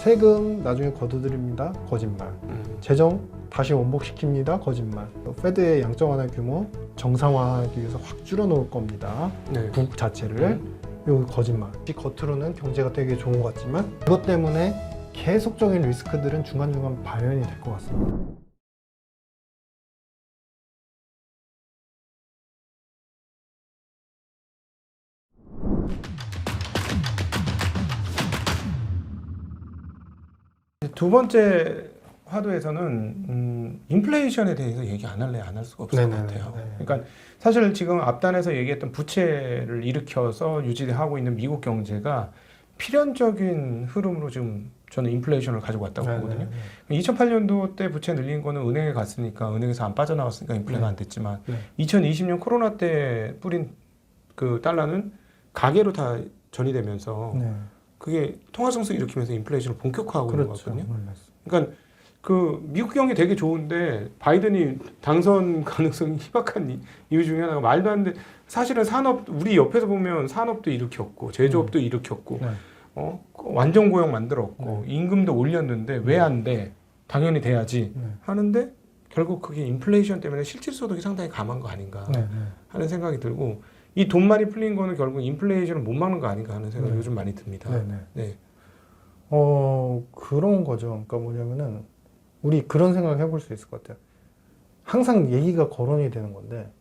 세금 나중에 거두드립니다. 거짓말. 재정 다시 원복시킵니다. 거짓말. 페드의 양적 완화 규모 정상화하기 위해서 확 줄여놓을 겁니다. 네. 북 자체를. 이거 거짓말. 겉으로는 경제가 되게 좋은 것 같지만 그것 때문에 계속적인 리스크들은 중간중간 발현이 될 것 같습니다. 두 번째 화두에서는 인플레이션에 대해서 얘기 안 할래 안 할 수가 없을 것 같아요. 그러니까 사실 지금 앞단에서 얘기했던 부채를 일으켜서 유지하고 있는 미국 경제가 필연적인 흐름으로 지금 저는 인플레이션을 가지고 왔다고 보거든요. 2008년도 때 부채 늘린 거는 은행에 갔으니까 은행에서 안 빠져나왔으니까 인플레가 안 됐지만 2020년 코로나 때 뿌린 그 달러는 가계로 다 전이되면서 그게 통화성수 일으키면서 인플레이션을 본격화하고 있는 것 같거든요. 그러니까 그 미국 경기 되게 좋은데 바이든이 당선 가능성이 희박한 이유 중에 하나가 말도 안 돼. 사실은 산업 우리 옆에서 보면 산업도 일으켰고 제조업도 일으켰고 완전 고용 만들었고 임금도 올렸는데 왜 안 돼? 당연히 돼야지 하는데 결국 그게 인플레이션 때문에 실질 소득이 상당히 감한 거 아닌가 하는 생각이 들고 이 돈 많이 풀린 거는 결국 인플레이션을 못 막는 거 아닌가 하는 생각이 요즘 많이 듭니다. 네. 그런 거죠. 그러니까 뭐냐면은 우리 그런 생각 해볼 수 있을 것 같아요. 항상 얘기가 거론이 되는 건데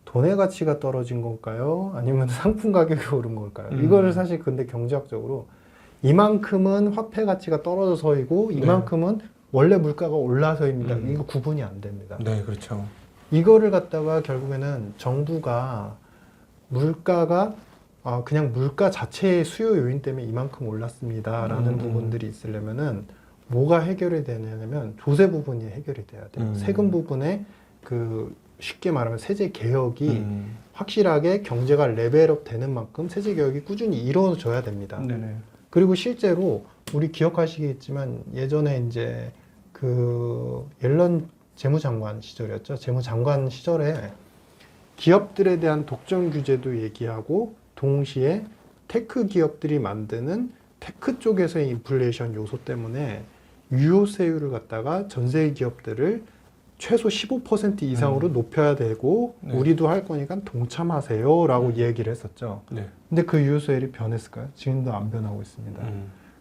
돈의 가치가 떨어진 걸까요? 아니면 상품 가격이 오른 걸까요? 이거를 사실 근데 경제학적으로 이만큼은 화폐 가치가 떨어져서이고 이만큼은 원래 물가가 올라서입니다. 이거 구분이 안 됩니다. 네, 그렇죠. 이거를 갖다가 결국에는 정부가 물가가 그냥 물가 자체의 수요 요인 때문에 이만큼 올랐습니다라는 부분들이 있으려면은 뭐가 해결이 되냐면 조세 부분이 해결이 돼야 돼요. 세금 부분에 그 쉽게 말하면 세제 개혁이 확실하게 경제가 레벨업 되는 만큼 세제 개혁이 꾸준히 이루어져야 됩니다. 그리고 실제로 우리 기억하시겠지만 예전에 이제 그 옐런 재무장관 시절이었죠. 재무장관 시절에 기업들에 대한 독점 규제도 얘기하고 동시에 테크 기업들이 만드는 테크 쪽에서의 인플레이션 요소 때문에 유효세율을 갖다가 전세 기업들을 최소 15% 이상으로 높여야 되고 우리도 할 거니까 동참하세요 라고 얘기를 했었죠. 근데 그 유효세율이 변했을까요? 지금도 안 변하고 있습니다.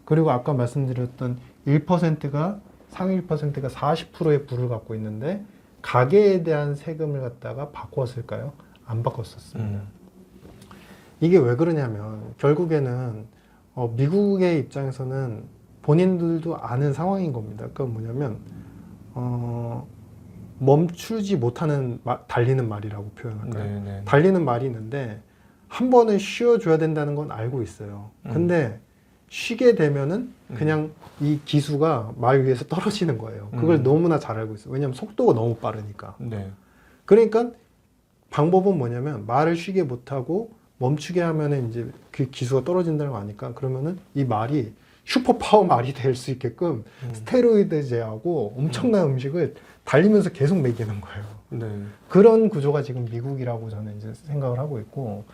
그리고 아까 말씀드렸던 1%가 상위 1%가 40%의 부를 갖고 있는데 가계에 대한 세금을 갖다가 바꿨을까요? 안 바꿨었습니다. 이게 왜 그러냐면 결국에는 미국의 입장에서는 본인들도 아는 상황인 겁니다. 그러니까 뭐냐면 멈추지 못하는 달리는 말이라고 표현할까요? 달리는 말이 있는데 한 번은 쉬어줘야 된다는 건 알고 있어요. 근데 쉬게 되면은 그냥 이 기수가 말 위에서 떨어지는 거예요. 그걸 너무나 잘 알고 있어요. 왜냐하면 속도가 너무 빠르니까. 그러니까 방법은 뭐냐면 말을 쉬게 못하고 멈추게 하면은 이제 그 기수가 떨어진다는 거 아니까 그러면은 이 말이 슈퍼파워 말이 될 수 있게끔 스테로이드제하고 엄청난 음식을 달리면서 계속 먹이는 거예요. 그런 구조가 지금 미국이라고 저는 이제 생각을 하고 있고,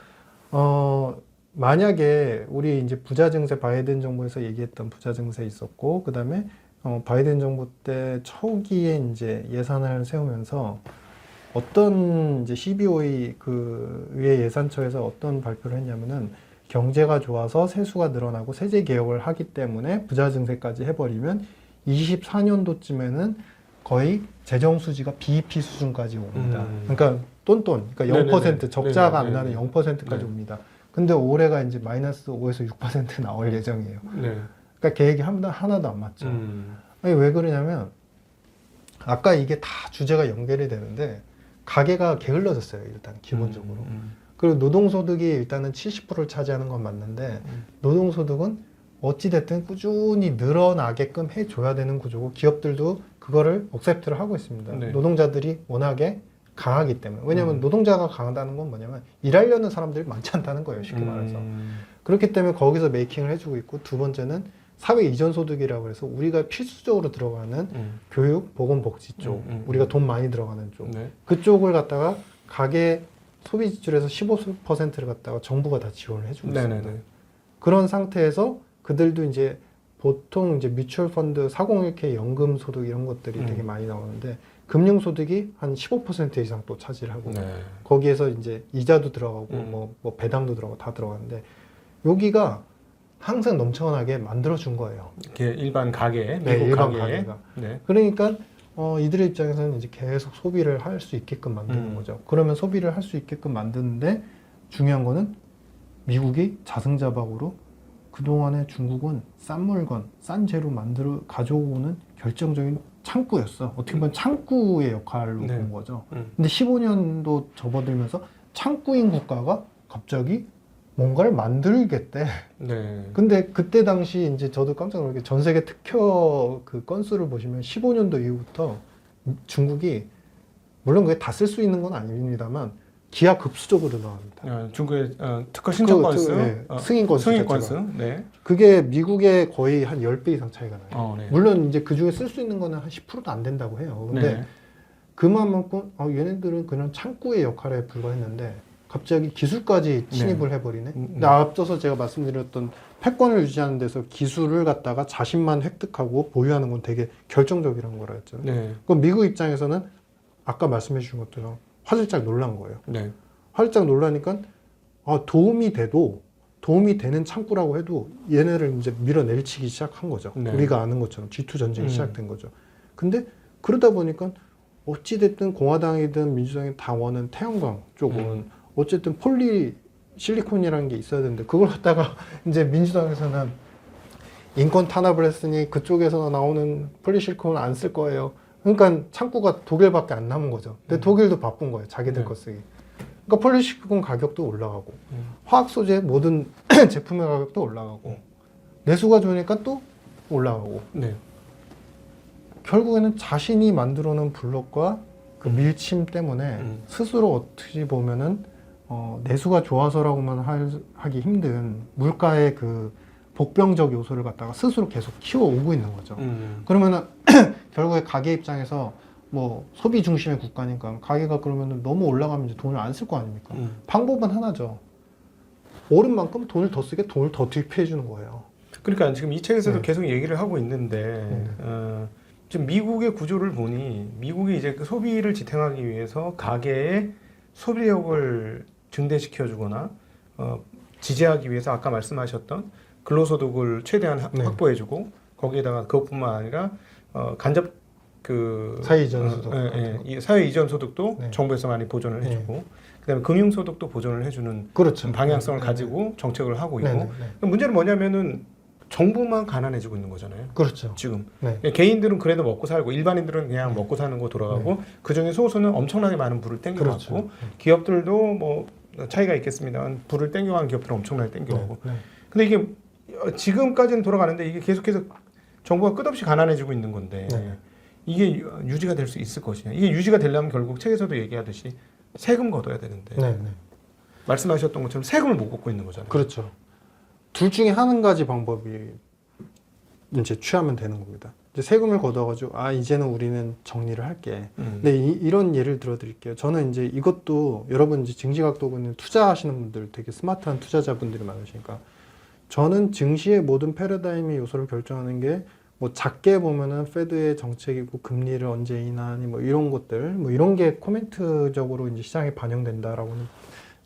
만약에 우리 이제 부자 증세 바이든 정부에서 얘기했던 부자 증세 있었고, 그 다음에 바이든 정부 때 초기에 이제 예산을 세우면서 어떤 이제 CBO의 그 의회 예산처에서 어떤 발표를 했냐면은 경제가 좋아서 세수가 늘어나고 세제 개혁을 하기 때문에 부자 증세까지 해버리면 24년도쯤에는 거의 재정 수지가 BEP 수준까지 옵니다. 그러니까 그러니까 0% 적자가 안 나는 0%까지 옵니다. 근데 올해가 이제 마이너스 5에서 6% 나올 예정이에요. 그러니까 계획이 하나도 안 맞죠. 아니, 왜 그러냐면 아까 이게 다 주제가 연결이 되는데 가계가 게을러졌어요. 일단 기본적으로. 그리고 노동소득이 일단은 70%를 차지하는 건 맞는데 노동소득은 어찌됐든 꾸준히 늘어나게끔 해줘야 되는 구조고 기업들도 그거를 억셉트를 하고 있습니다. 노동자들이 워낙에 강하기 때문에. 왜냐하면 노동자가 강하다는 건 뭐냐면 일하려는 사람들이 많지 않다는 거예요. 쉽게 말해서. 그렇기 때문에 거기서 메이킹을 해주고 있고 두 번째는 사회 이전 소득이라고 해서 우리가 필수적으로 들어가는 교육, 보건복지 쪽, 우리가 돈 많이 들어가는 쪽 그쪽을 갖다가 가계 소비 지출에서 15%를 갖다가 정부가 다 지원을 해주고 있습니다. 그런 상태에서 그들도 이제 보통 이제 뮤추얼 펀드 401k 연금 소득 이런 것들이 되게 많이 나오는데 금융 소득이 한 15% 이상 또 차지하고 네. 거기에서 이제 이자도 들어가고 뭐 배당도 들어가고 다 들어가는데 여기가 항상 넘쳐나게 만들어 준 거예요. 이렇게 일반 가게, 미국 네, 일반 가게. 가게가. 네. 그러니까 이들의 입장에서는 이제 계속 소비를 할 수 있게끔 만드는 거죠. 그러면 소비를 할 수 있게끔 만드는데 중요한 거는 미국이 자승자박으로 그동안에 중국은 싼 물건, 싼 재료 가져오는 결정적인 창구였어. 어떻게 보면 창구의 역할로 네. 본 거죠. 근데 15년도 접어들면서 창구인 국가가 갑자기 뭔가를 만들겠대. 네. 근데 그때 당시 이제 저도 깜짝 놀라게 전 세계 특허 그 건수를 보시면 15년도 이후부터 중국이 물론 그게 다 쓸 수 있는 건 아닙니다만 기하급수적으로 나옵니다. 중국의 특허 신청 건수, 네, 승인 건수 승인 자체가. 건수. 네. 그게 미국의 거의 한 10배 이상 차이가 나요. 네. 물론 이제 그 중에 쓸 수 있는 거는 한 10%도 안 된다고 해요. 근데 네. 그만큼 얘네들은 그냥 창구의 역할에 불과했는데 갑자기 기술까지 침입을 해버리네. 근데 앞서서 제가 말씀드렸던 패권을 유지하는 데서 기술을 갖다가 자신만 획득하고 보유하는 건 되게 결정적이라는 거라 했잖아요. 네. 그럼 미국 입장에서는 아까 말씀해 주신 것처럼 화들짝 놀란 거예요. 네. 화들짝 놀라니까 도움이 되는 창구라고 해도 얘네를 이제 밀어내리치기 시작한 거죠. 네. 우리가 아는 것처럼 G2 전쟁이 시작된 거죠. 근데 그러다 보니까 어찌됐든 공화당이든 민주당이든 당원은 태양광 쪽은 어쨌든 실리콘이라는 게 있어야 되는데 그걸 갖다가 이제 민주당에서는 인권 탄압을 했으니 그쪽에서 나오는 폴리실리콘을 안 쓸 거예요. 그러니까 창구가 독일밖에 안 남은 거죠. 근데 독일도 바쁜 거예요. 자기들 거 쓰기. 그러니까 폴리실리콘 가격도 올라가고 화학 소재 모든 제품의 가격도 올라가고 내수가 좋으니까 또 올라가고 네. 결국에는 자신이 만들어 놓은 블록과 그 밀침 때문에 스스로 어떻게 보면은 내수가 좋아서라고만 하기 힘든 물가의 그 복병적 요소를 갖다가 스스로 계속 키워오고 있는 거죠. 그러면은 결국에 가게 입장에서 뭐 소비 중심의 국가니까 가게가 그러면은 너무 올라가면 이제 돈을 안 쓸 거 아닙니까? 방법은 하나죠. 오른 만큼 돈을 더 쓰게 돈을 더 투입해 주는 거예요. 그러니까 지금 이 책에서도 네. 계속 얘기를 하고 있는데 지금 미국의 구조를 보니 미국이 이제 그 소비를 지탱하기 위해서 가계의 소비력을 증대시켜주거나 지지하기 위해서 아까 말씀하셨던 근로소득을 최대한 확보해주고 거기에다가 그것뿐만 아니라 간접 그 사회 이전 소득, 이 사회 이전 소득도 네. 정부에서 많이 보존을 해주고 그다음에 금융 소득도 보존을 해주는 그렇죠. 방향성을 가지고 정책을 하고 있고 네네. 문제는 뭐냐면은 정부만 가난해지고 있는 거잖아요. 그렇죠. 지금 네. 개인들은 그래도 먹고 살고 일반인들은 그냥 먹고 사는 거 돌아가고 그 중에 소수는 엄청나게 많은 부를 땡겨가고 그렇죠. 기업들도 뭐 차이가 있겠습니다만 부를 땡겨가는 기업들은 엄청나게 땡겨가고 네. 근데 이게 지금까지는 돌아가는데 이게 계속해서 정부가 끝없이 가난해지고 있는 건데 네. 이게 유지가 될 수 있을 것이냐 이게 유지가 되려면 결국 책에서도 얘기하듯이 세금 걷어야 되는데 네. 네. 말씀하셨던 것처럼 세금을 못 걷고 있는 거잖아요. 그렇죠. 둘 중에 한 가지 방법이 이제 취하면 되는 겁니다. 이제 세금을 걷어가지고 이제는 우리는 정리를 할게. 근데 이런 예를 들어드릴게요. 저는 이제 이것도 여러분 이제 증시각도는 투자하시는 분들 되게 스마트한 투자자분들이 많으시니까 저는 증시의 모든 패러다임의 요소를 결정하는 게 뭐 작게 보면은 페드의 정책이고 금리를 언제 인하하니 뭐 이런 것들 뭐 이런 게 코멘트적으로 이제 시장에 반영된다라고는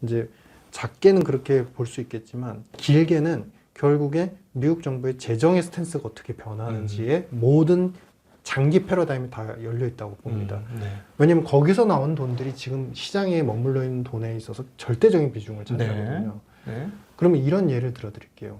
이제 작게는 그렇게 볼 수 있겠지만 길게는 결국에 미국 정부의 재정의 스탠스가 어떻게 변하는지에 모든 장기 패러다임이 다 열려 있다고 봅니다. 네. 왜냐면 거기서 나온 돈들이 지금 시장에 머물러 있는 돈에 있어서 절대적인 비중을 차지하거든요. 네. 그러면 이런 예를 들어 드릴게요.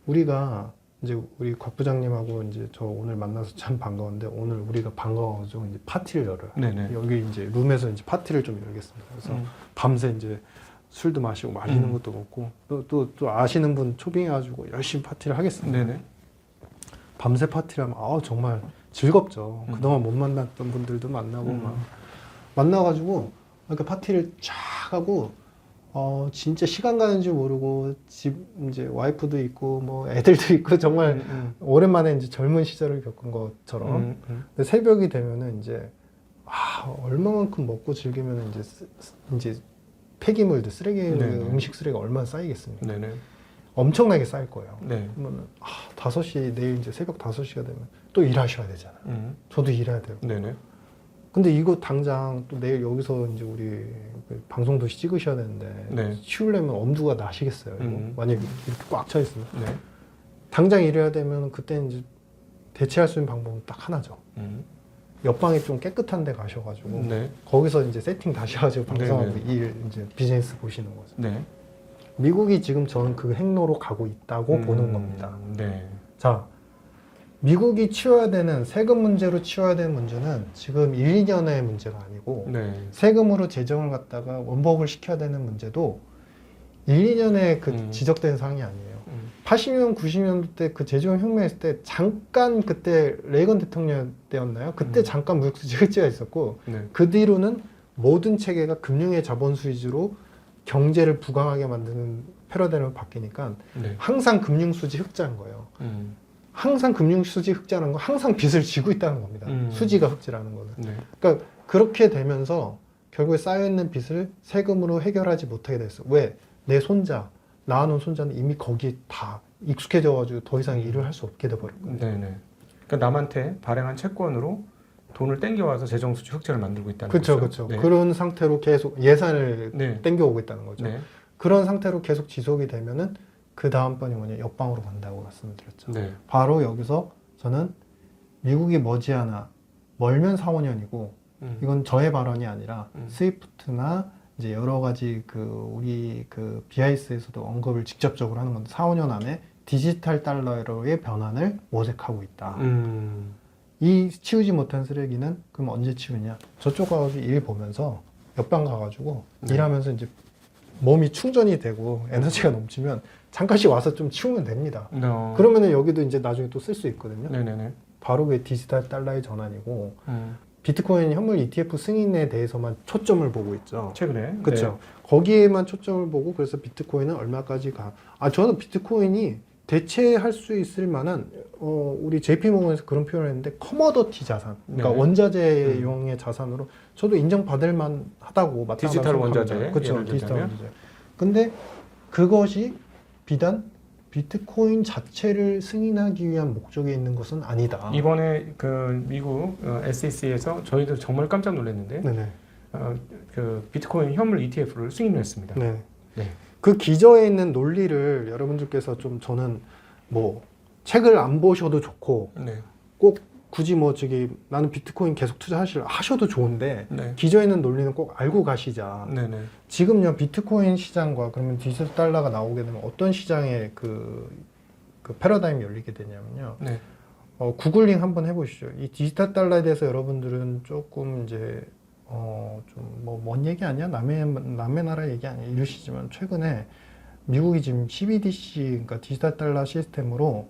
우리가 이제 우리 곽 부장님하고 이제 저 오늘 만나서 참 반가운데 오늘 우리가 반가워가지고 이제 파티를 열어요. 네네. 여기 이제 룸에서 이제 파티를 좀 열겠습니다. 그래서 밤새 이제 술도 마시고 맛있는 것도 먹고 또 아시는 분 초빙해가지고 열심히 파티를 하겠습니다. 네네. 밤새 파티를 하면 정말 즐겁죠. 그동안 못 만났던 분들도 만나고 막 만나가지고 이렇게 파티를 쫙 하고 진짜 시간 가는 줄 모르고 집 이제 와이프도 있고 뭐 애들도 있고 정말 오랜만에 이제 젊은 시절을 겪은 것처럼 근데 새벽이 되면은 이제 얼마만큼 먹고 즐기면 이제 폐기물들 쓰레기 음식 쓰레기가 얼마나 쌓이겠습니까? 네네. 엄청나게 쌓일 거예요. 네. 그러면 5시 내일 이제 새벽 5시가 되면 또 일하셔야 되잖아요. 저도 일해야 되고. 네네. 근데 이거 당장 또 내일 여기서 이제 우리 그 방송도시 찍으셔야 되는데 네. 치우려면 엄두가 나시겠어요. 이거? 만약에 이렇게 꽉 차 있으면. 네. 당장 일해야 되면 그때 이제 대체할 수 있는 방법은 딱 하나죠. 옆방에 좀 깨끗한 데 가셔가지고 네. 거기서 이제 세팅 다시 하시고 방송하고 네네. 일 이제 비즈니스 보시는 거죠. 네. 미국이 지금 저는 그 행로로 가고 있다고 보는 겁니다. 네. 자, 미국이 치워야 되는 세금 문제로 치워야 되는 문제는 지금 1, 2년의 문제가 아니고 네. 세금으로 재정을 갖다가 원법을 시켜야 되는 문제도 1, 2년에 그 지적된 사항이 아니에요. 80년, 90년도 때 그 재정 혁명했을 때 잠깐 그때 레이건 대통령 때였나요? 그때 잠깐 무역수지 흑지가 있었고 네. 그 뒤로는 모든 체계가 금융의 자본수 위주로 경제를 부강하게 만드는 패러다임으로 바뀌니까 네. 항상 금융수지 흑자인 거예요. 항상 금융수지 흑자는 건 항상 빚을 지고 있다는 겁니다. 수지가 흑지라는 거는. 네. 그러니까 그렇게 되면서 결국에 쌓여있는 빚을 세금으로 해결하지 못하게 됐어. 왜? 내 손자, 낳아놓은 손자는 이미 거기에 다 익숙해져가지고 더 이상 일을 할 수 없게 돼버린 거예요. 네네. 그러니까 남한테 발행한 채권으로 돈을 땡겨와서 재정수지 흑자를 만들고 있다는 그렇죠, 거죠. 그렇죠. 네. 그런 상태로 계속 예산을 네. 땡겨오고 있다는 거죠. 네. 그런 상태로 계속 지속이 되면은 그 다음번이 뭐냐, 옆방으로 간다고 말씀드렸죠. 네. 바로 여기서 저는 미국이 머지않아 멀면 4, 5년이고 이건 저의 발언이 아니라 스위프트나 이제 여러 가지 그 우리 그 BIS에서도 언급을 직접적으로 하는 건데 4, 5년 안에 디지털 달러의 변환을 모색하고 있다. 이 치우지 못한 쓰레기는 그럼 언제 치우냐? 저쪽 가서 일 보면서 옆방 가가지고 일하면서 이제 몸이 충전이 되고 에너지가 넘치면 잠깐씩 와서 좀 치우면 됩니다. 그러면은 여기도 이제 나중에 또 쓸 수 있거든요. 네네네. 바로 그게 디지털 달러의 전환이고 비트코인 현물 ETF 승인에 대해서만 초점을 보고 있죠. 최근에. 그렇죠. 거기에만 초점을 보고 그래서 비트코인은 얼마까지 가. 저는 비트코인이 대체할 수 있을 만한 우리 JP모건에서 그런 표현을 했는데 커머더티 자산, 그러니까 네. 원자재용의 자산으로 저도 인정받을 만하다고 마땅하다고 디지털 원자재. 그렇죠. 예를 디지털 들자면. 원자재. 근데 그것이 비단 비트코인 자체를 승인하기 위한 목적이 있는 것은 아니다. 이번에 그 미국 SEC에서 저희도 정말 깜짝 놀랐는데 네네. 그 비트코인 현물 ETF를 승인을 했습니다. 네. 네. 그 기저에 있는 논리를 여러분들께서 좀 저는 뭐 책을 안 보셔도 좋고 네. 꼭 굳이 뭐 나는 비트코인 계속 하셔도 좋은데 네. 기저에 있는 논리는 꼭 알고 가시자. 네네. 지금요 비트코인 시장과 그러면 디지털 달러가 나오게 되면 어떤 시장의 그 패러다임이 열리게 되냐면요. 네. 구글링 한번 해보시죠. 이 디지털 달러에 대해서 여러분들은 조금 이제 좀 뭐 먼 얘기 아니야? 남의 나라 얘기 아니야? 이러시지만 최근에 미국이 지금 CBDC 그러니까 디지털 달러 시스템으로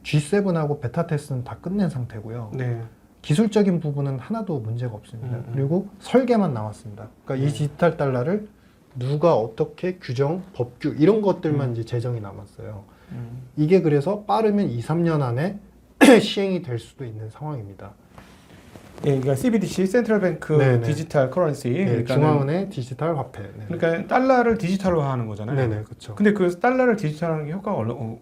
G7하고 베타 테스트는 다 끝낸 상태고요. 네. 기술적인 부분은 하나도 문제가 없습니다. 그리고 설계만 남았습니다. 그러니까 이 디지털 달러를 누가 어떻게 규정, 법규 이런 것들만 이제 제정이 남았어요. 이게 그래서 빠르면 2, 3년 안에 시행이 될 수도 있는 상황입니다. 예, 그러니까 CBDC, 센트럴뱅크 네네. 디지털 커런시. 네, 그러니까 중앙은행 디지털 화폐. 네. 그러니까 달러를 디지털화하는 거잖아요. 네네, 그렇죠. 근데 그 달러를 디지털화하는 게 효과가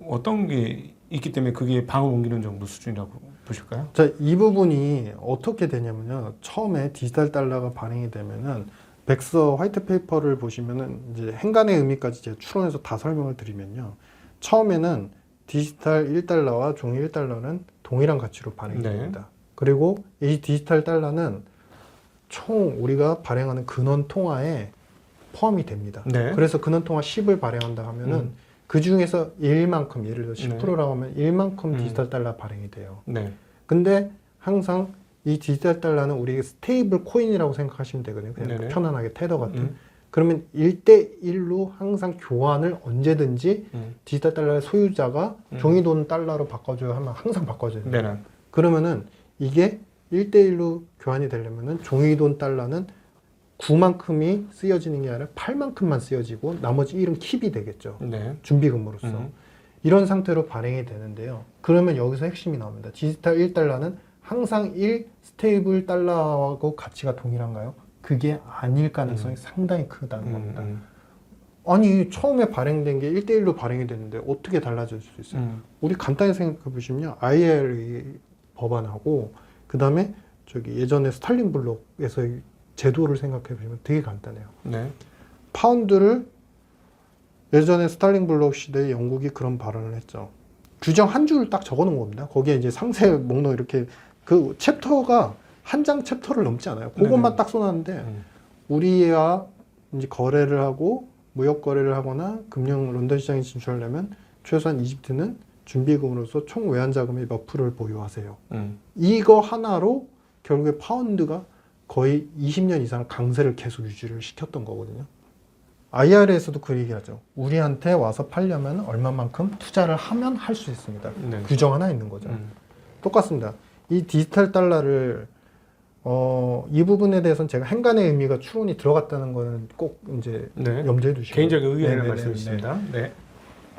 어떤 게 있기 때문에 그게 방을 옮기는 정도 수준이라고 보실까요? 자, 이 부분이 어떻게 되냐면요. 처음에 디지털 달러가 발행이 되면은 백서 화이트 페이퍼를 보시면은 이제 행간의 의미까지 제가 추론해서 다 설명을 드리면요. 처음에는 디지털 1달러와 종이 1달러는 동일한 가치로 발행이 네. 됩니다. 그리고 이 디지털 달러는 총 우리가 발행하는 근원 통화에 포함이 됩니다. 네. 그래서 근원 통화 10을 발행한다 하면은 그 중에서 1만큼, 예를 들어 10%라고 하면 1만큼 디지털 달러 발행이 돼요. 네. 근데 항상 이 디지털 달러는 우리 스테이블 코인이라고 생각하시면 되거든요. 그냥 네네. 편안하게 테더 같은. 그러면 1대1로 항상 교환을 언제든지 디지털 달러의 소유자가 종이돈 달러로 바꿔줘야 하면 항상 바꿔줘야 돼요. 네네. 그러면은 이게 1대1로 교환이 되려면은 종이돈 달러는 9만큼이 쓰여지는 게 아니라 8만큼만 쓰여지고 나머지 1은 킵이 되겠죠. 네. 준비금으로서. 이런 상태로 발행이 되는데요. 그러면 여기서 핵심이 나옵니다. 디지털 1달러는 항상 1 스테이블 달러하고 가치가 동일한가요? 그게 아닐 가능성이 상당히 크다는 겁니다. 아니 처음에 발행된 게 1대1로 발행이 됐는데 어떻게 달라질 수 있어요? 우리 간단히 생각해 보시면요. IRA 법안하고 그 다음에 저기 예전에 스탈린 블록에서의 제도를 생각해 보시면 되게 간단해요. 네. 파운드를 예전에 스탈린 블록 시대에 영국이 그런 발언을 했죠. 규정 한 줄을 딱 적어 놓은 겁니다. 거기에 이제 상세 목록 이렇게 그 챕터가 한 장 챕터를 넘지 않아요. 그것만 딱 써놨는데 우리와 이제 거래를 하고 무역 거래를 하거나 금융 런던 시장에 진출하려면 최소한 이집트는 준비금으로서 총 외환 자금의 몇 프로를 보유하세요. 이거 하나로 결국에 파운드가 거의 20년 이상 강세를 계속 유지를 시켰던 거거든요. IR에서도 그 얘기하죠. 우리한테 와서 팔려면 얼마만큼 투자를 하면 할 수 있습니다. 네. 규정 하나 있는 거죠. 똑같습니다. 이 디지털 달러를 이 부분에 대해서는 제가 행간의 의미가 추론이 들어갔다는 거는 꼭 이제 네. 염두에 두시고 개인적인 의견을 네네네. 말씀이십니다. 네.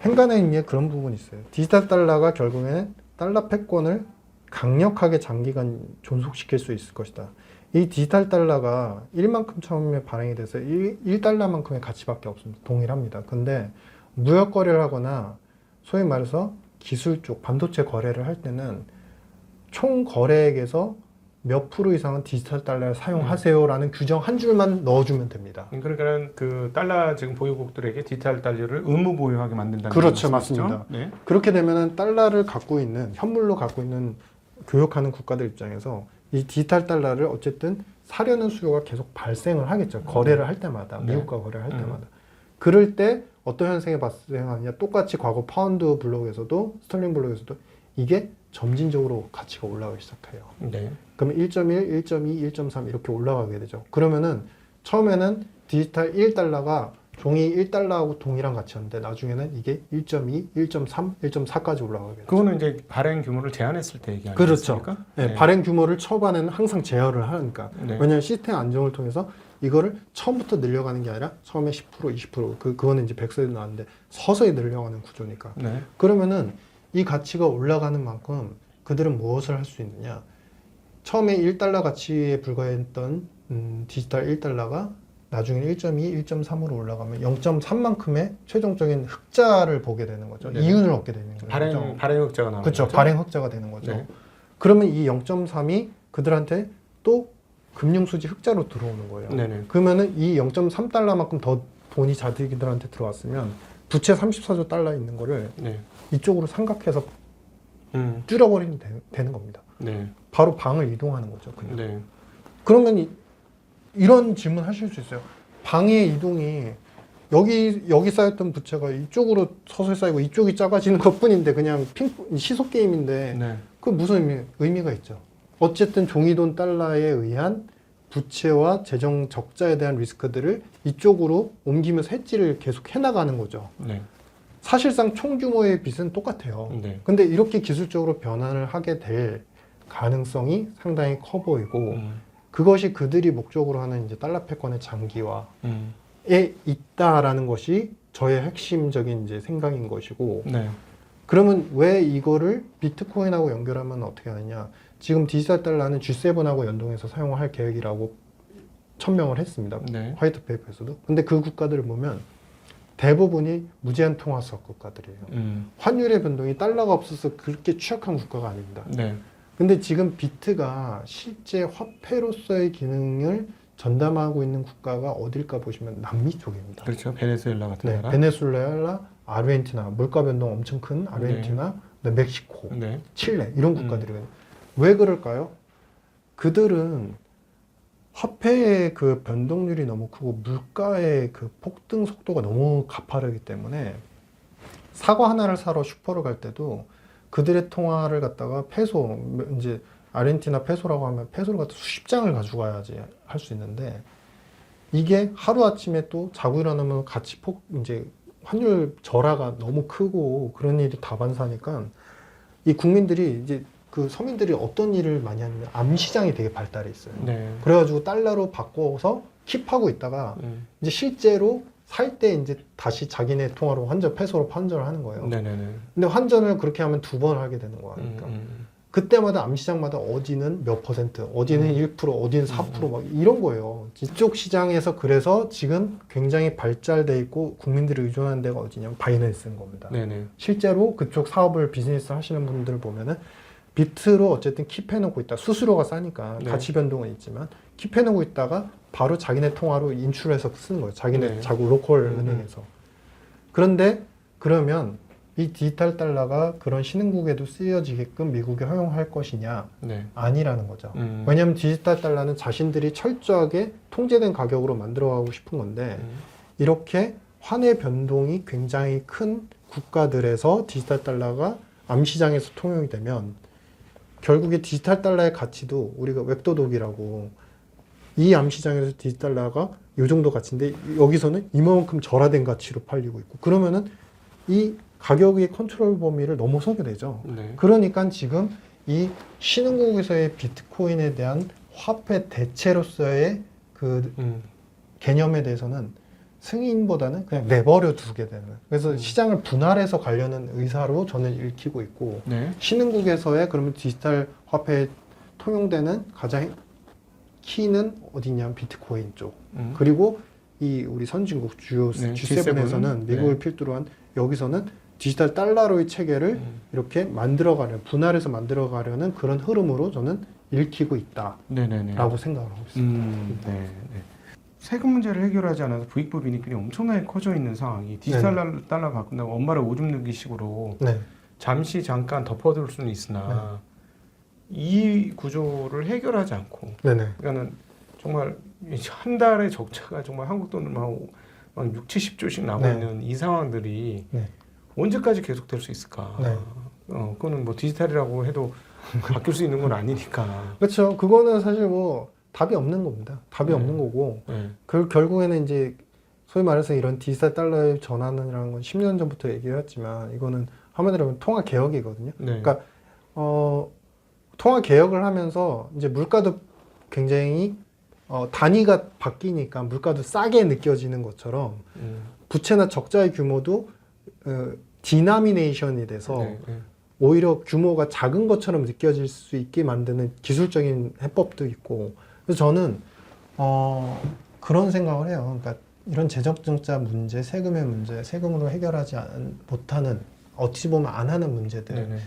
행간의 의미에 그런 부분이 있어요. 디지털 달러가 결국에는 달러 패권을 강력하게 장기간 존속시킬 수 있을 것이다. 이 디지털 달러가 1만큼 처음에 발행이 돼서 1달러만큼의 가치밖에 없습니다. 동일합니다. 근데 무역 거래를 하거나 소위 말해서 기술 쪽 반도체 거래를 할 때는 총 거래액에서 몇 프로 이상은 디지털 달러를 사용하세요라는 규정 한 줄만 넣어주면 됩니다. 그러니까 그 달러 지금 보유국들에게 디지털 달러를 의무 보유하게 만든다는 그렇죠, 말씀이시죠? 맞습니다. 네. 그렇게 되면은 달러를 갖고 있는 현물로 갖고 있는 교역하는 국가들 입장에서 이 디지털 달러를 어쨌든 사려는 수요가 계속 발생을 하겠죠. 거래를 할 때마다 네. 미국과 거래를 할 때마다. 그럴 때 어떤 현상이 발생하느냐? 똑같이 과거 파운드 블록에서도 스털링 블록에서도 이게 점진적으로 가치가 올라가기 시작해요. 네. 그러면 1.1, 1.2, 1.3 이렇게 올라가게 되죠. 그러면은 처음에는 디지털 1달러가 종이 1달러하고 동일한 가치였는데 나중에는 이게 1.2, 1.3, 1.4까지 올라가게 되죠. 그거는 이제 발행 규모를 제한했을 때 얘기 그렇죠. 아니겠습니까? 네, 발행 규모를 초반에는 항상 제어를 하니까. 네. 왜냐하면 시스템 안정을 통해서 이거를 처음부터 늘려가는 게 아니라 처음에 10%, 20% 그거는 이제 백서에도 나왔는데 서서히 늘려가는 구조니까. 네. 그러면은 이 가치가 올라가는 만큼 그들은 무엇을 할 수 있느냐? 처음에 1달러 가치에 불과했던 디지털 1달러가 나중에 1.2, 1.3으로 올라가면 0.3만큼의 최종적인 흑자를 보게 되는 거죠. 네. 이윤을 얻게 되는 거죠. 발행 흑자가 나오는 그렇죠. 거죠. 발행 흑자가 되는 거죠. 네. 그러면 이 0.3이 그들한테 또 금융수지 흑자로 들어오는 거예요. 네네. 그러면은 이 0.3달러만큼 더 돈이 자기들한테 들어왔으면 부채 34조 달러 있는 거를 네. 이쪽으로 삼각해서 줄여버리면 되는 겁니다. 네. 바로 방을 이동하는 거죠. 그냥. 네. 그러면 이런 질문 하실 수 있어요. 방의 이동이 여기 쌓였던 부채가 이쪽으로 서서히 쌓이고 이쪽이 작아지는 것뿐인데 그냥 시속 게임인데 네. 그 무슨 의미가 있죠. 어쨌든 종이돈 달러에 의한 부채와 재정 적자에 대한 리스크들을 이쪽으로 옮기면서 해지를 계속 해나가는 거죠. 네. 사실상 총규모의 빚은 똑같아요. 네. 근데 이렇게 기술적으로 변화를 하게 될 가능성이 상당히 커 보이고 그것이 그들이 목적으로 하는 이제 달러 패권의 장기화에 있다라는 것이 저의 핵심적인 이제 생각인 것이고 네. 그러면 왜 이거를 비트코인하고 연결하면 어떻게 하느냐? 지금 디지털 달러는 G7하고 연동해서 사용할 계획이라고 천명을 했습니다. 네. 화이트 페이퍼에서도. 근데 그 국가들을 보면 대부분이 무제한 통화석 국가들이에요. 환율의 변동이 달러가 없어서 그렇게 취약한 국가가 아닙니다. 네. 근데 지금 비트가 실제 화폐로서의 기능을 전담하고 있는 국가가 어딜까 보시면 남미 쪽입니다. 그렇죠. 베네수엘라 같은 네, 나라. 베네수엘라, 아르헨티나, 물가 변동 엄청 큰 아르헨티나, 그다음에 멕시코, 네. 칠레 이런 국가들이거든요. 왜 그럴까요? 그들은 화폐의 그 변동률이 너무 크고 물가의 그 폭등 속도가 너무 가파르기 때문에 사과 하나를 사러 슈퍼를 갈 때도 그들의 통화를 갖다가 페소, 이제 아르헨티나 페소라고 하면 페소를 갖다 수십 장을 가져가야지 할 수 있는데 이게 하루아침에 또 자고 일어나면 가치 이제 환율 절하가 너무 크고 그런 일이 다반사니까 이 국민들이 이제 그 서민들이 어떤 일을 많이 하냐면 암시장이 되게 발달해 있어요. 네. 그래가지고 달러로 바꿔서 킵하고 있다가 이제 실제로 살 때 이제 다시 자기네 통화로 페소로 환전을 하는 거예요. 네네네. 근데 환전을 그렇게 하면 두 번 하게 되는 거니까. 그때마다 암시장마다 어디는 몇 퍼센트, 어디는 1%, 어디는 4%, 막 이런 거예요. 이쪽 시장에서 그래서 지금 굉장히 발달돼 있고 국민들이 의존하는 데가 어디냐면 바이낸스인 겁니다. 네네. 실제로 그쪽 사업을 비즈니스 하시는 분들 보면은 비트로 어쨌든 킵해놓고 있다. 수수료가 싸니까 네. 가치 변동은 있지만 킵해놓고 있다가 바로 자기네 통화로 인출해서 쓰는 거예요. 자기네 네. 자국 로컬 은행에서. 그런데 그러면 이 디지털 달러가 그런 신흥국에도 쓰여지게끔 미국이 허용할 것이냐? 네. 아니라는 거죠. 왜냐하면 디지털 달러는 자신들이 철저하게 통제된 가격으로 만들어가고 싶은 건데 이렇게 환의 변동이 굉장히 큰 국가들에서 디지털 달러가 암시장에서 통용이 되면 결국에 디지털 달러의 가치도 우리가 웹도독이라고 이 암시장에서 디지털 달러가 이 정도 가치인데 여기서는 이만큼 절하된 가치로 팔리고 있고 그러면은 이 가격의 컨트롤 범위를 넘어서게 되죠. 네. 그러니까 지금 이 신흥국에서의 비트코인에 대한 화폐 대체로서의 그 개념에 대해서는 승인보다는 그냥 내버려 두게 되는. 그래서 시장을 분할해서 가려는 의사로 저는 읽히고 있고 네. 신흥국에서의 그러면 디지털 화폐에 통용되는 가장 키는 어디냐면 비트코인 쪽. 그리고 이 우리 선진국 주요 네, G7에서는 미국을 네. 필두로 한 여기서는 디지털 달러로의 체계를 이렇게 만들어가려는 분할해서 만들어가려는 그런 흐름으로 저는 읽히고 있다라고 네네네. 생각을 하고 있습니다. 네. 네. 세금 문제를 해결하지 않아서 부익부 빈익빈이 엄청나게 커져 있는 상황이 디지털 달러 바꾼다고 엄마를 오줌 누기 식으로 네. 잠깐 덮어둘 수는 있으나 이 구조를 해결하지 않고 네네. 그러니까는 정말 한 달의 적자가 정말 한국 돈으로 막 6, 70조씩 나오고 네. 있는 이 상황들이 네. 언제까지 계속될 수 있을까? 네. 그거는 뭐 디지털이라고 해도 바뀔 수 있는 건 아니니까. 그렇죠. 그거는 사실 뭐 답이 없는 겁니다. 답이 네. 없는 거고 네. 결국에는 이제 소위 말해서 이런 디지털 달러의 전환이라는 건 10년 전부터 얘기를 했지만 이거는 한마디로 하면 통화 개혁이거든요. 네. 그러니까 통화 개혁을 하면서 이제 물가도 굉장히 단위가 바뀌니까 물가도 싸게 느껴지는 것처럼 부채나 적자의 규모도 디나미네이션이 돼서 네. 오히려 규모가 작은 것처럼 느껴질 수 있게 만드는 기술적인 해법도 있고 그래서 저는 그런 생각을 해요. 그러니까 이런 재적증자 문제, 세금의 문제, 세금으로 해결하지 못하는 어찌 보면 안 하는 문제들 네.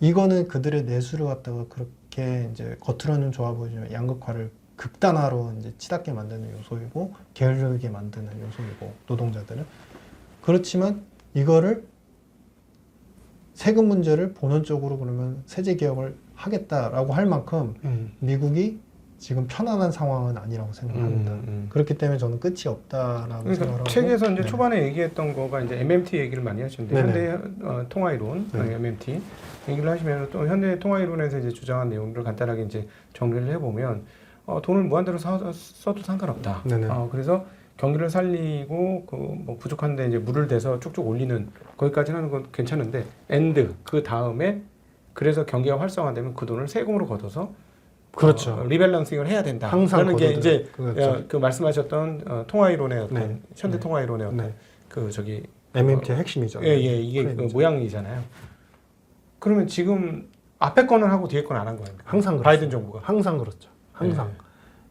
이거는 그들의 내수를 갖다가 그렇게 이제 겉으로는 좋아 보이지만 양극화를 극단화로 이제 치닫게 만드는 요소이고 게으르게 만드는 요소이고 노동자들은 그렇지만 이거를 세금 문제를 본원적으로 그러면 세제 개혁을 하겠다라고 할 만큼 미국이 지금 편안한 상황은 아니라고 생각합니다. 그렇기 때문에 저는 끝이 없다라고 그러니까 생각하고 책에서 이제 네. 초반에 얘기했던 거가 이제 MMT 얘기를 많이 하시는데 네네. 현대 통화이론 네. MMT 얘기를 하시면 또 현대 통화이론에서 이제 주장한 내용들을 간단하게 이제 정리를 해보면 돈을 무한대로 써도 상관없다. 네네. 그래서 경기를 살리고 그 뭐 부족한데 이제 물을 대서 쭉쭉 올리는 거기까지 하는 건 괜찮은데 그 다음에 그래서 경기가 활성화되면 그 돈을 세금으로 걷어서 그렇죠. 리밸런싱을 해야 된다. 항상 그런 게 이제 그렇죠. 그 말씀하셨던 통화이론의 어떤 네. 현대 네. 통화이론의 어떤 네. 그 저기 MMT의 핵심이죠. 이게 그 프레임이죠. 모양이잖아요. 그러면 지금 앞에 거는 하고 뒤에 거는 안 한 거예요. 항상 그렇죠. 바이든 정부가. 항상 그렇죠. 항상. 네.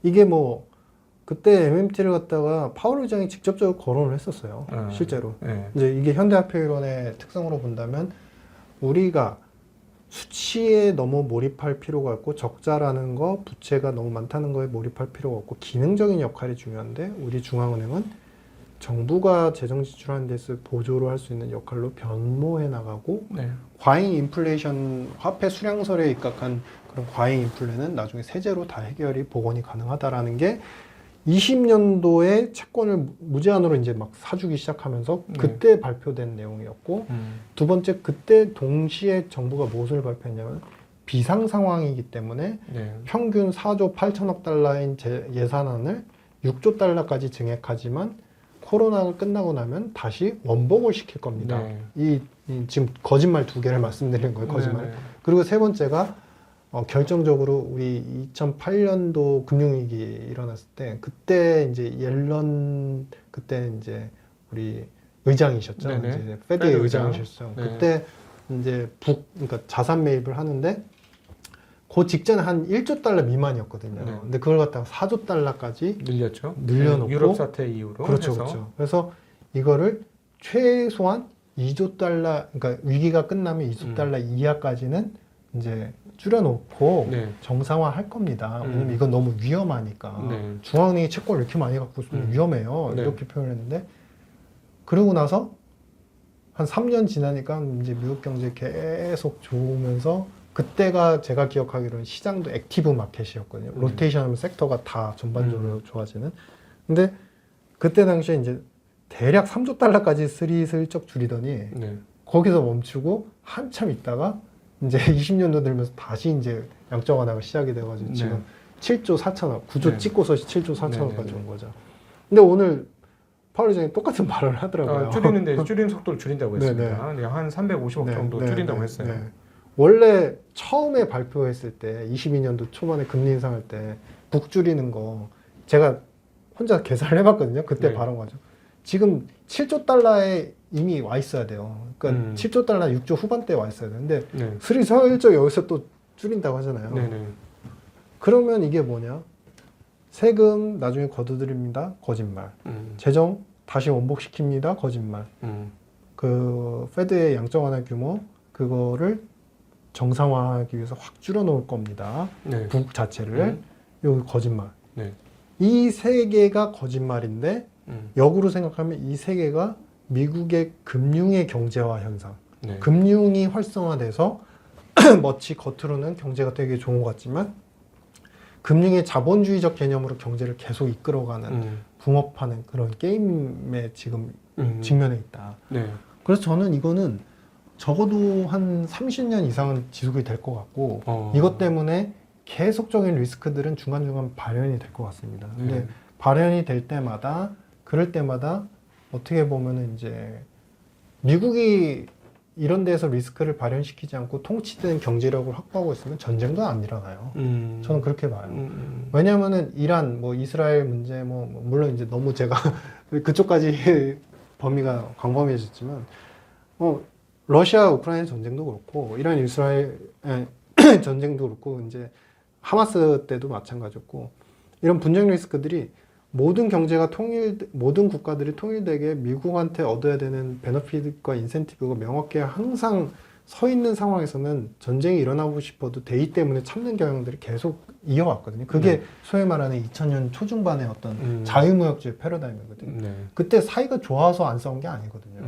이게 뭐 그때 MMT를 갖다가 파월 의장이 직접적으로 거론을 했었어요. 실제로. 네. 이제 이게 현대화폐이론의 특성으로 본다면 우리가 수치에 너무 몰입할 필요가 없고 적자라는 거, 부채가 너무 많다는 거에 몰입할 필요가 없고 기능적인 역할이 중요한데 우리 중앙은행은 정부가 재정 지출하는 데서 보조를 할 수 있는 역할로 변모해 나가고 네. 과잉 인플레이션 화폐 수량설에 입각한 그런 과잉 인플레는 나중에 세제로 다 해결이 복원이 가능하다라는 게 20년도에 채권을 무제한으로 이제 막 사주기 시작하면서 그때 발표된 내용이었고 두 번째 그때 동시에 정부가 무엇을 발표했냐면 비상 상황이기 때문에 네. 평균 4조 8천억 달러인 예산안을 6조 달러까지 증액하지만 코로나가 끝나고 나면 다시 원복을 시킬 겁니다. 네. 이 지금 거짓말 두 개를 말씀드리는 거예요. 거짓말. 네. 그리고 세 번째가 결정적으로 우리 2008년도 금융위기 일어났을 때 그때 이제 옐런 그때 이제 우리 의장이셨죠. 네네. 이제 페드의 페드 의장이셨죠. 네. 그때 이제 그러니까 자산 매입을 하는데 그 직전에 한 1조 달러 미만이었거든요. 네. 근데 그걸 갖다가 4조 달러까지 늘렸죠. 늘려놓고 유럽 사태 이후로 그렇죠, 해서. 그렇죠. 그래서 이거를 최소한 2조 달러, 그러니까 위기가 끝나면 2조 달러 이하까지는 이제 줄여놓고 네. 정상화할 겁니다. 왜냐면 이건 너무 위험하니까. 네. 중앙은행이 채권을 이렇게 많이 갖고 있으면 위험해요. 네. 이렇게 표현했는데 그러고 나서 한 3년 지나니까 이제 미국 경제 계속 좋으면서 그때가 제가 기억하기로는 시장도 액티브 마켓이었거든요. 로테이션 하면 섹터가 다 전반적으로 좋아지는. 근데 그때 당시에 이제 대략 3조 달러까지 슬쩍 줄이더니 네. 거기서 멈추고 한참 있다가 이제 20년도 들면서 다시 이제 양적 완화가 시작이 돼가지고 네. 지금 7조 4천억, 9조 네. 찍고서 7조 4천억까지 네. 온 거죠. 근데 오늘 파월 의장이 똑같은 말을 하더라고요. 줄이는데 줄이는 속도를 줄인다고 네, 했습니다. 네, 한 350억 네, 정도 네, 줄인다고 네, 했어요. 네. 원래 처음에 발표했을 때 22년도 초반에 금리 인상할 때 북 줄이는 거 제가 혼자 계산을 해봤거든요. 그때 네. 바른 거죠. 지금 7조 달러에 이미 와 있어야 돼요. 그러니까 7조 달러 6조 후반대에 와 있어야 되는데 네. 슬쩍 여기서 또 줄인다고 하잖아요. 네, 네. 그러면 이게 뭐냐? 세금 나중에 거두드립니다. 거짓말. 재정 다시 원복시킵니다. 거짓말. 그 페드의 양적 완화 규모 그거를 정상화하기 위해서 확 줄여놓을 겁니다. 네. 북 자체를 요 거짓말. 네. 이 세 개가 거짓말인데 역으로 생각하면 이 세 개가 미국의 금융의 경제화 현상. 네. 금융이 활성화돼서 마치 겉으로는 경제가 되게 좋은 것 같지만 금융의 자본주의적 개념으로 경제를 계속 이끌어가는 붕업하는 그런 게임에 지금 직면해 있다. 네. 그래서 저는 이거는 적어도 한 30년 이상은 지속이 될 것 같고 이것 때문에 계속적인 리스크들은 중간중간 발현이 될 것 같습니다. 근데 네. 발현이 될 때마다 그럴 때마다 어떻게 보면은 이제 미국이 이런 데서 리스크를 발현시키지 않고 통치되는 경제력을 확보하고 있으면 전쟁도 안 일어나요. 저는 그렇게 봐요. 왜냐하면은 이란, 뭐 이스라엘 문제, 뭐 물론 이제 너무 제가 그쪽까지 범위가 광범위해졌지만, 러시아 우크라이나 전쟁도 그렇고 이란 이스라엘 전쟁도 그렇고 이제 하마스 때도 마찬가지였고 이런 분쟁 리스크들이 모든 경제가 모든 국가들이 통일되게 미국한테 얻어야 되는 베너핏과 인센티브가 명확하게 항상 서 있는 상황에서는 전쟁이 일어나고 싶어도 대의 때문에 참는 경향들이 계속 이어왔거든요. 그게 소위 말하는 2000년 초중반의 어떤 자유무역주의 패러다임이거든요. 네. 그때 사이가 좋아서 안 싸운 게 아니거든요.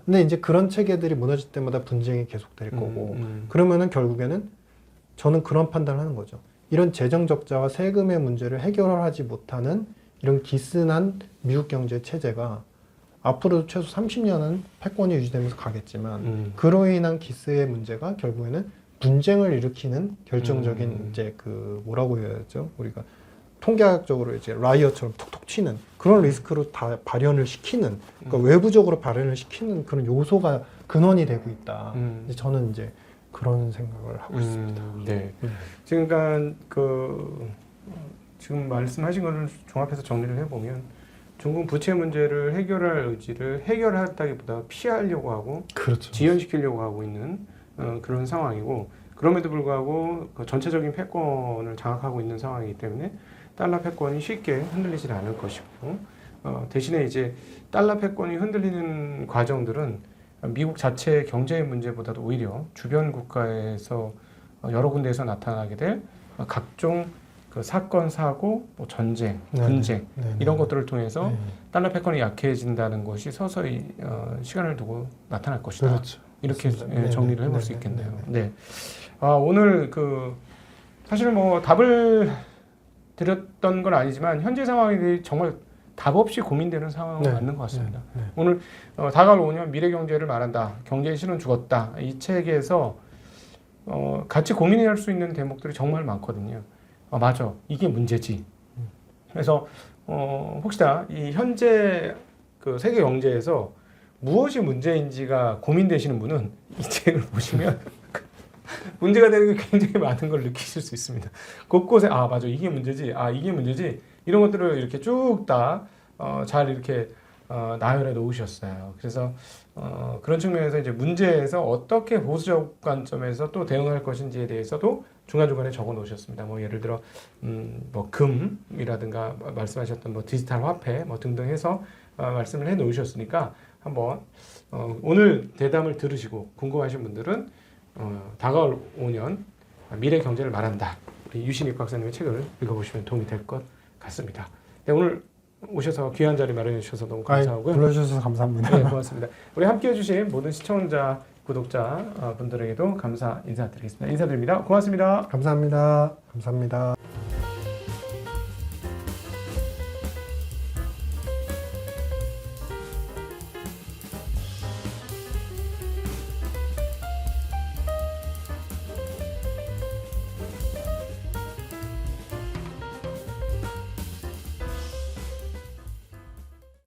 근데 이제 그런 체계들이 무너질 때마다 분쟁이 계속될 거고 그러면은 결국에는 저는 그런 판단을 하는 거죠. 이런 재정 적자와 세금의 문제를 해결하지 못하는 이런 기스난 미국 경제 체제가 앞으로도 최소 30년은 패권이 유지되면서 가겠지만 그로 인한 기스의 문제가 결국에는 분쟁을 일으키는 결정적인 이제 그 뭐라고 해야죠? 우리가 통계학적으로 이제 라이어처럼 톡톡 치는 그런 리스크로 다 발현을 시키는 그러니까 외부적으로 발현을 시키는 그런 요소가 근원이 되고 있다. 이제 저는 이제 그런 생각을 하고 있습니다. 네. 지금 지금 말씀하신 거를 종합해서 정리를 해보면 중국 부채 문제를 해결할 의지를 해결했다기보다 피하려고 하고 그렇죠. 지연시키려고 하고 있는 그런 상황이고 그럼에도 불구하고 그 전체적인 패권을 장악하고 있는 상황이기 때문에 달러 패권이 쉽게 흔들리지 않을 것이고 대신에 이제 달러 패권이 흔들리는 과정들은 미국 자체의 경제 문제보다도 오히려 주변 국가에서 여러 군데에서 나타나게 될 각종 그 사건, 사고, 뭐 전쟁, 분쟁 이런 것들을 통해서 달러 패권이 약해진다는 것이 서서히 시간을 두고 나타날 것이다. 그렇죠. 이렇게 정리를 해볼 수 있겠네요. 네. 오늘 사실 뭐 답을 드렸던 건 아니지만 현재 상황이 정말 답 없이 고민되는 상황은 맞는 것 같습니다. 오늘 다가올 5년 미래 경제를 말한다. 경제의 실은 죽었다. 이 책에서 같이 고민할 수 있는 대목들이 정말 많거든요. 맞아. 이게 문제지. 그래서 혹시나 이 현재 그 세계 경제에서 무엇이 문제인지가 고민되시는 분은 이 책을 보시면 문제가 되는 게 굉장히 많은 걸 느끼실 수 있습니다. 곳곳에 맞아. 이게 문제지. 이게 문제지. 이런 것들을 이렇게 쭉 다 잘 이렇게 나열해 놓으셨어요. 그래서 그런 측면에서 이제 문제에서 어떻게 보수적 관점에서 또 대응할 것인지에 대해서도 중간중간에 적어 놓으셨습니다. 뭐 예를 들어 뭐 금이라든가 말씀하셨던 뭐 디지털 화폐 뭐 등등 해서 말씀을 해 놓으셨으니까 한번 오늘 대담을 들으시고 궁금하신 분들은 다가올 5년 미래 경제를 말한다. 우리 유신익 박사님의 책을 읽어보시면 도움이 될 것 같습니다. 네, 오늘 오셔서 귀한 자리 마련해 주셔서 너무 감사하고요. 불러주셔서 감사합니다. 네, 고맙습니다. 우리 함께해 주신 모든 시청자, 구독자 분들에게도 감사 인사드리겠습니다. 인사드립니다. 고맙습니다. 감사합니다. 감사합니다.